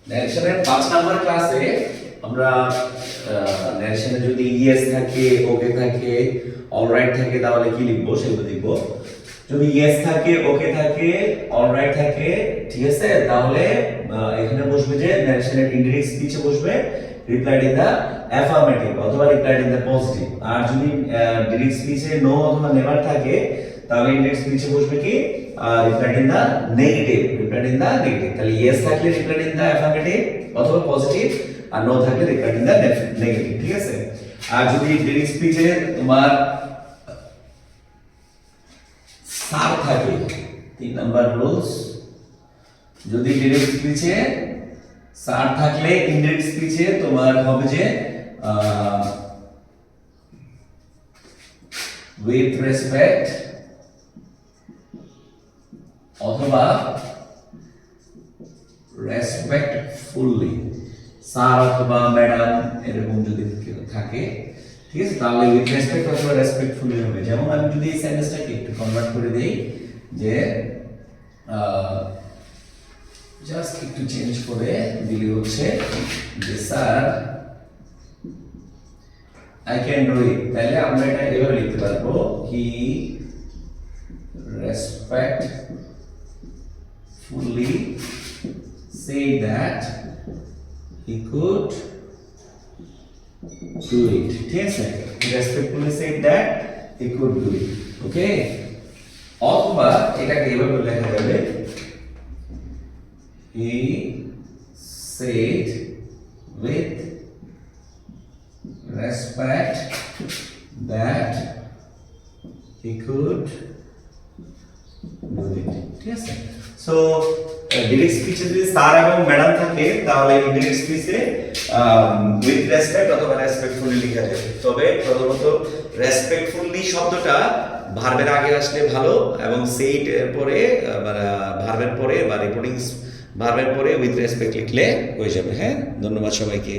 ন্যারেশনের 5 number ক্লাসে আমরা ন্যারেশনে যদি ইয়েস থাকে, ওকে থাকে, অলরাইট থাকে তাহলে কি লিখবো সেগুলো লিখবো। যদি ইয়েস থাকে, ওকে থাকে, অলরাইট থাকে, ঠিক আছে, তাহলে এখানে বসবে যে ন্যারেশনের ইনডিরেক্ট স্পিচে বসবে রিপ্লাইড ইন দা অ্যাফার্মেটিভ অথবা রিপ্লাইড ইন দা পজিটিভ। আর যদি ডিরেক্ট স্পিচে নো অথবা নেভার থাকে তাহলে ইনডিরেক্ট স্পিচে বসবে কি replied in the negative, replied in the negative. তাহলে ইয়েস থাকলে রিপ্লাইড ইন দা অ্যাফার্মেটিভ অথবা পজিটিভ, আর নো থাকলে রিপ্লাইড ইন দা নেগেটিভ, ঠিক আছে। আর যদি ডিরেক্ট স্পিচে তোমার স্যার থাকে, 3 নাম্বার রুলস, যদি ডিরেক্ট স্পিচে স্যার থাকলে ইনডিরেক্ট স্পিচে তোমার হবে যে উইথ রেসপেক্ট অথবা রেসপেক্টফুলি, স্যার অথবা ম্যাডাম এরকম যদি থাকে, ঠিক আছে, তাহলে উইথ রেসপেক্ট অথবা রেসপেক্টফুলি হবে। যেমন আমি যদি এই সেন্টেন্সটাকে একটু কনভার্ট করে দেই যে জাস্ট একটু চেঞ্জ করে দিলে হচ্ছে যে sir I can do it, তাহলে আমরা এটা এভাবে লিখতে পারবো হি respectfully say that he could do it, ঠিক আছে, he respectfully said that he could do it, okay। অথবা এটাকে এভাবে লেখা যাবে he said with respect that he could do it, ঠিক আছে। সো ডিরেক্ট স্পিচে যদি স্যার এবং ম্যাডাম থাকে তাহলে ইনডিরেক্ট স্পিচে উইথ রেসপেক্ট অথবা রেসপেক্টফুলি লেখা যায়। তবে প্রথমত রেসপেক্টফুলি শব্দটা ভার্বের আগে আসলে ভালো, এবং সেইট এর পরে ভার্বের পরে বা রিপোর্টিং ভার্বের পরে উইথ রেসপেক্ট লিখলে হয়ে যাবে। হ্যাঁ, ধন্যবাদ সবাইকে।